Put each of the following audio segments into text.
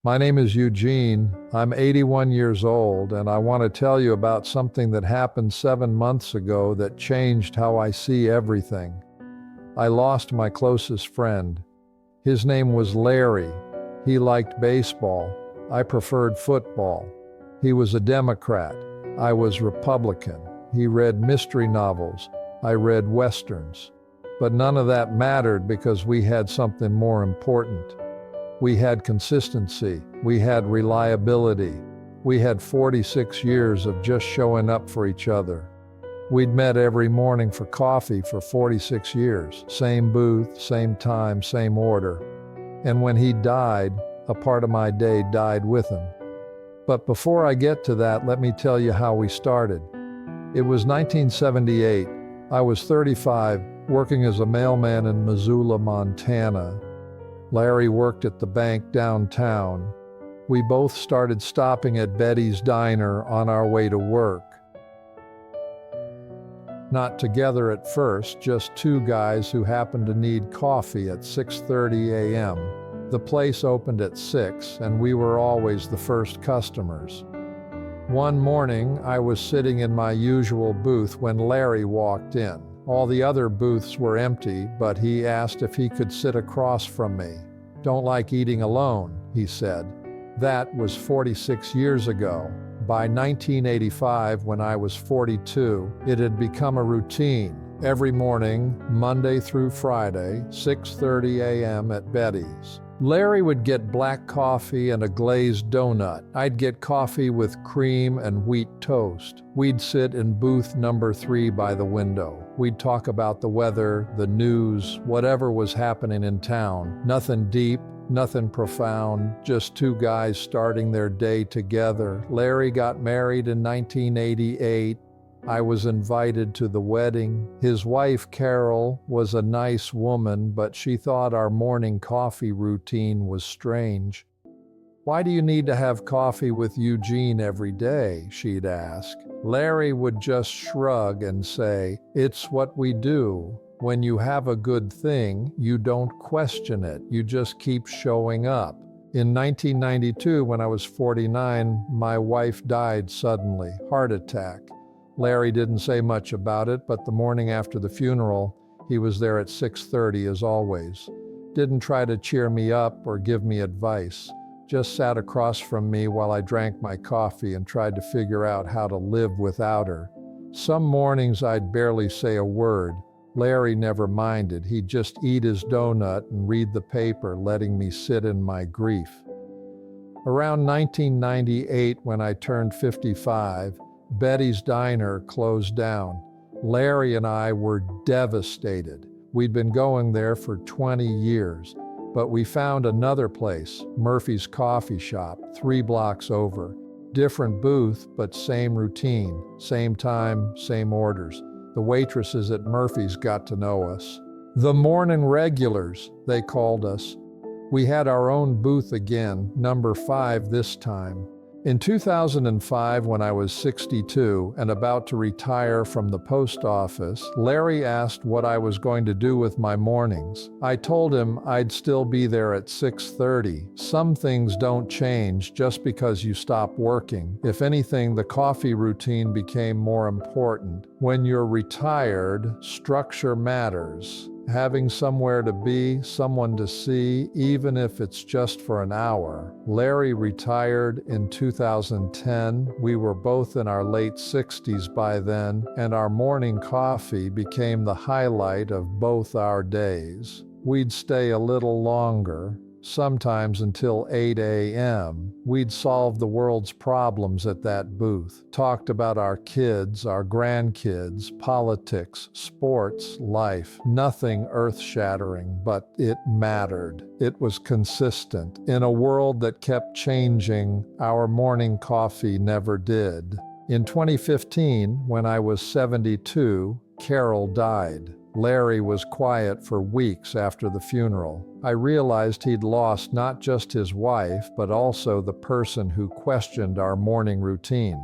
My name is Eugene. I'm 81 years old, and I want to tell you about something that happened 7 months ago that changed how I see everything. I lost my closest friend. His name was Larry. He liked baseball. I preferred football. He was a Democrat. I was Republican. He read mystery novels. I read Westerns. But none of that mattered because we had something more important. We had consistency. We had reliability. We had 46 years of just showing up for each other. We'd met every morning for coffee for 46 years. Same booth, same time, same order. And when he died, a part of my day died with him. But before I get to that, let me tell you how we started. It was 1978. I was 35, working as a mailman in Missoula, Montana. Larry worked at the bank downtown. We both started stopping at Betty's Diner on our way to work. Not together at first, just two guys who happened to need coffee at 6:30 a.m. The place opened at 6, and we were always the first customers. One morning, I was sitting in my usual booth when Larry walked in. All the other booths were empty, but he asked if he could sit across from me. "Don't like eating alone," he said. That was 46 years ago. By 1985, when I was 42, it had become a routine. Every morning, Monday through Friday, 6:30 a.m. at Betty's. Larry would get black coffee and a glazed donut. I'd get coffee with cream and wheat toast. We'd sit in booth number 3 by the window. We'd talk about the weather, the news, whatever was happening in town. Nothing deep, nothing profound, just two guys starting their day together. Larry got married in 1988. I was invited to the wedding. His wife, Carol, was a nice woman, but she thought our morning coffee routine was strange. "Why do you need to have coffee with Eugene every day?" she'd ask. Larry would just shrug and say, "It's what we do. When you have a good thing, you don't question it. You just keep showing up." In 1992, when I was 49, my wife died suddenly, heart attack. Larry didn't say much about it, but the morning after the funeral, he was there at 6:30 as always. Didn't try to cheer me up or give me advice. Just sat across from me while I drank my coffee and tried to figure out how to live without her. Some mornings I'd barely say a word. Larry never minded. He'd just eat his donut and read the paper, letting me sit in my grief. Around 1998, when I turned 55, Betty's Diner closed down. Larry and I were devastated. We'd been going there for 20 years, but we found another place, Murphy's Coffee Shop, 3 blocks over. Different booth, but same routine, same time, same orders. The waitresses at Murphy's got to know us. The morning regulars, they called us. We had our own booth again, number 5 this time. In 2005, when I was 62 and about to retire from the post office, Larry asked what I was going to do with my mornings. I told him I'd still be there at 6:30. Some things don't change just because you stop working. If anything, the coffee routine became more important. When you're retired, structure matters. Having somewhere to be, someone to see, even if it's just for an hour. Larry retired in 2010. We were both in our late 60s by then, and our morning coffee became the highlight of both our days. We'd stay a little longer, sometimes until 8 a.m. We'd solve the world's problems at that booth, talked about our kids, our grandkids, politics, sports, life. Nothing earth-shattering, but it mattered. It was consistent. In a world that kept changing, our morning coffee never did. In 2015, when I was 72, Carol died. Larry was quiet for weeks after the funeral. I realized he'd lost not just his wife, but also the person who questioned our morning routine.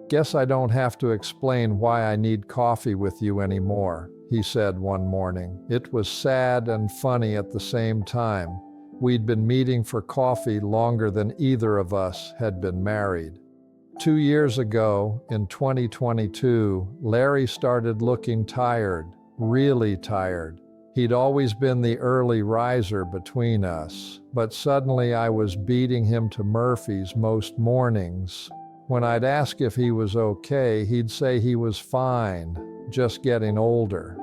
"Guess I don't have to explain why I need coffee with you anymore," he said one morning. It was sad and funny at the same time. We'd been meeting for coffee longer than either of us had been married. 2 years ago, in 2022, Larry started looking tired, really tired. He'd always been the early riser between us, but suddenly I was beating him to Murphy's most mornings. When I'd ask if he was okay, he'd say he was fine, just getting older.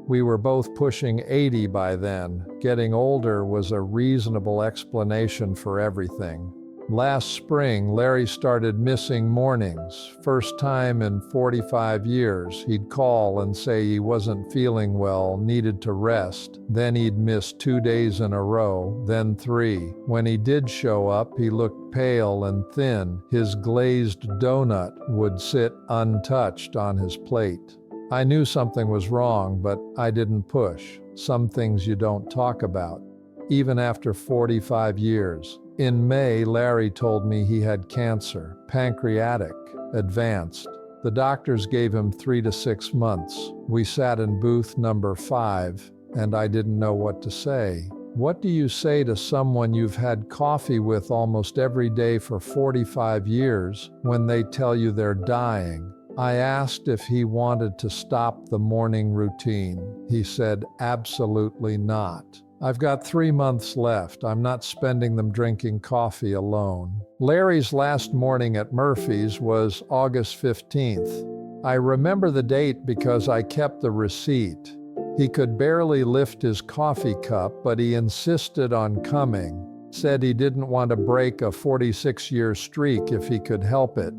We were both pushing 80 by then. Getting older was a reasonable explanation for everything. Last spring, Larry started missing mornings. First time in 45 years, he'd call and say he wasn't feeling well, needed to rest. Then he'd miss 2 days in a row, then 3. When he did show up, he looked pale and thin. His glazed donut would sit untouched on his plate. I knew something was wrong, but I didn't push. Some things you don't talk about, even after 45 years. In May, Larry told me he had cancer, pancreatic, advanced. The doctors gave him 3 to 6 months. We sat in booth number 5, and I didn't know what to say. What do you say to someone you've had coffee with almost every day for 45 years when they tell you they're dying? I asked if he wanted to stop the morning routine. He said, absolutely not. I've got 3 months left. I'm not spending them drinking coffee alone. Larry's last morning at Murphy's was August 15th. I remember the date because I kept the receipt. He could barely lift his coffee cup, but he insisted on coming. Said he didn't want to break a 46-year streak if he could help it.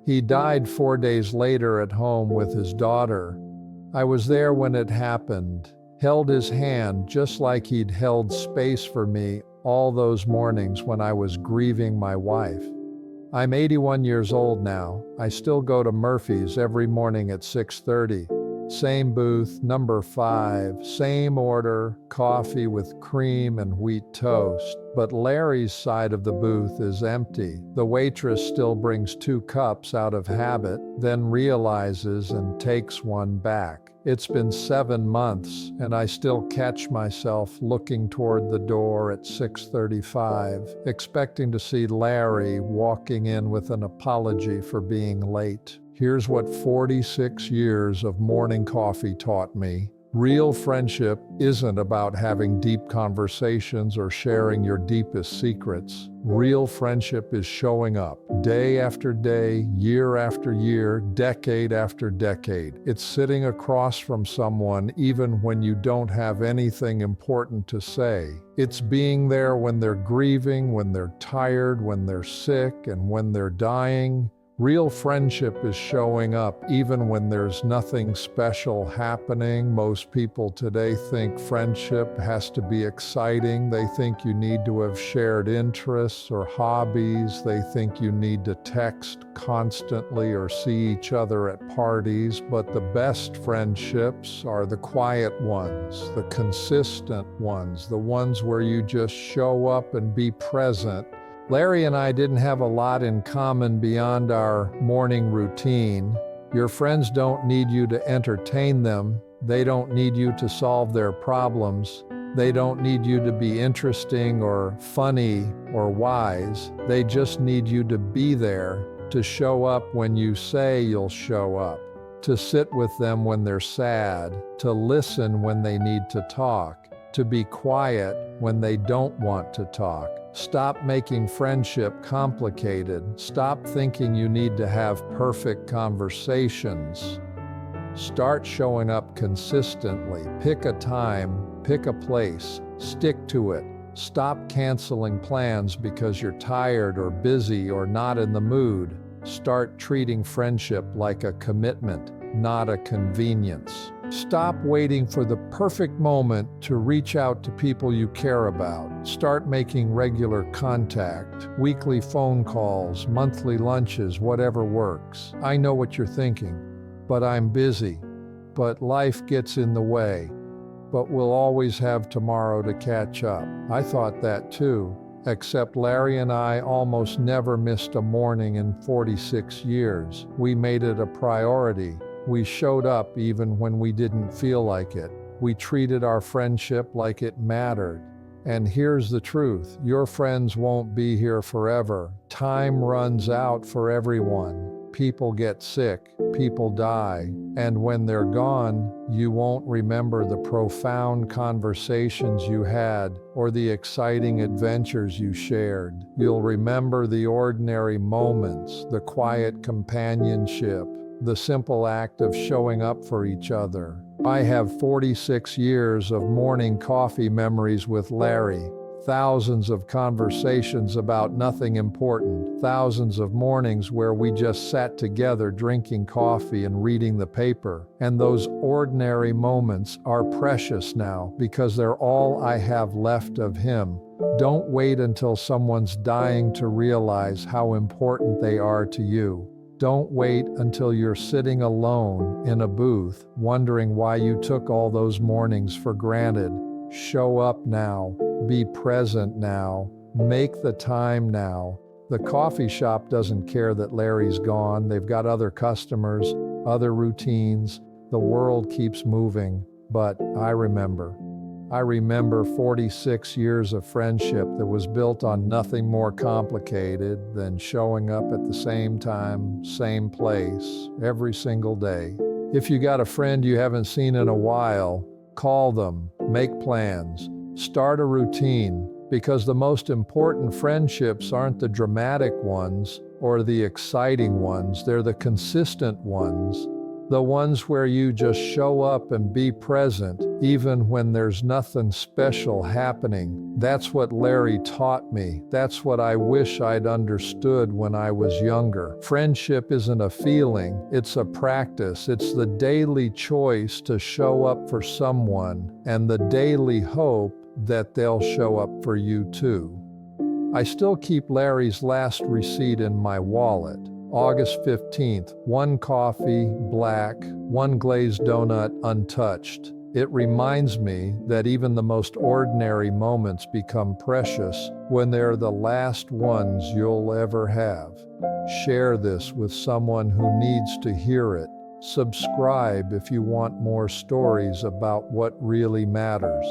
He died 4 days later at home with his daughter. I was there when it happened. Held his hand just like he'd held space for me all those mornings when I was grieving my wife. I'm 81 years old now. I still go to Murphy's every morning at 6:30. Same booth, number 5, same order, coffee with cream and wheat toast. But Larry's side of the booth is empty. The waitress still brings 2 cups out of habit, then realizes and takes one back. It's been 7 months, and I still catch myself looking toward the door at 6:35, expecting to see Larry walking in with an apology for being late. Here's what 46 years of morning coffee taught me. Real friendship isn't about having deep conversations or sharing your deepest secrets. Real friendship is showing up day after day, year after year, decade after decade. It's sitting across from someone even when you don't have anything important to say. It's being there when they're grieving, when they're tired, when they're sick, and when they're dying. Real friendship is showing up even when there's nothing special happening. Most people today think friendship has to be exciting. They think you need to have shared interests or hobbies. They think you need to text constantly or see each other at parties. But the best friendships are the quiet ones, the consistent ones, the ones where you just show up and be present. Larry and I didn't have a lot in common beyond our morning routine. Your friends don't need you to entertain them. They don't need you to solve their problems. They don't need you to be interesting or funny or wise. They just need you to be there, to show up when you say you'll show up, to sit with them when they're sad, to listen when they need to talk, to be quiet when they don't want to talk. Stop making friendship complicated. Stop thinking you need to have perfect conversations. Start showing up consistently. Pick a time, pick a place, stick to it. Stop canceling plans because you're tired or busy or not in the mood. Start treating friendship like a commitment, not a convenience. Stop waiting for the perfect moment to reach out to people you care about. Start making regular contact, weekly phone calls, monthly lunches, whatever works. I know what you're thinking, but I'm busy. But life gets in the way. But we'll always have tomorrow to catch up. I thought that too, except Larry and I almost never missed a morning in 46 years. We made it a priority. We showed up even when we didn't feel like it. We treated our friendship like it mattered. And here's the truth, your friends won't be here forever. Time runs out for everyone. People get sick, people die, and when they're gone, you won't remember the profound conversations you had or the exciting adventures you shared. You'll remember the ordinary moments, the quiet companionship, the simple act of showing up for each other. I have 46 years of morning coffee memories with Larry. Thousands of conversations about nothing important, thousands of mornings where we just sat together drinking coffee and reading the paper. And those ordinary moments are precious now because they're all I have left of him. Don't wait until someone's dying to realize how important they are to you. Don't wait until you're sitting alone in a booth wondering why you took all those mornings for granted. Show up now. Be present now. Make the time now. The coffee shop doesn't care that Larry's gone. They've got other customers, other routines. The world keeps moving. But I remember 46 years of friendship that was built on nothing more complicated than showing up at the same time, same place, every single day. If you got a friend you haven't seen in a while, call them, make plans. Start a routine, because the most important friendships aren't the dramatic ones or the exciting ones, they're the consistent ones. The ones where you just show up and be present, even when there's nothing special happening. That's what Larry taught me. That's what I wish I'd understood when I was younger. Friendship isn't a feeling, it's a practice. It's the daily choice to show up for someone and the daily hope that they'll show up for you too. I still keep Larry's last receipt in my wallet. August 15th, 1 coffee, black, 1 glazed donut, untouched. It reminds me that even the most ordinary moments become precious when they're the last ones you'll ever have. Share this with someone who needs to hear it. Subscribe if you want more stories about what really matters.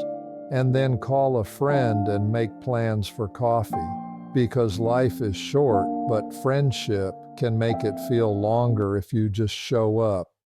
And then call a friend and make plans for coffee. Because life is short, but friendship can make it feel longer if you just show up.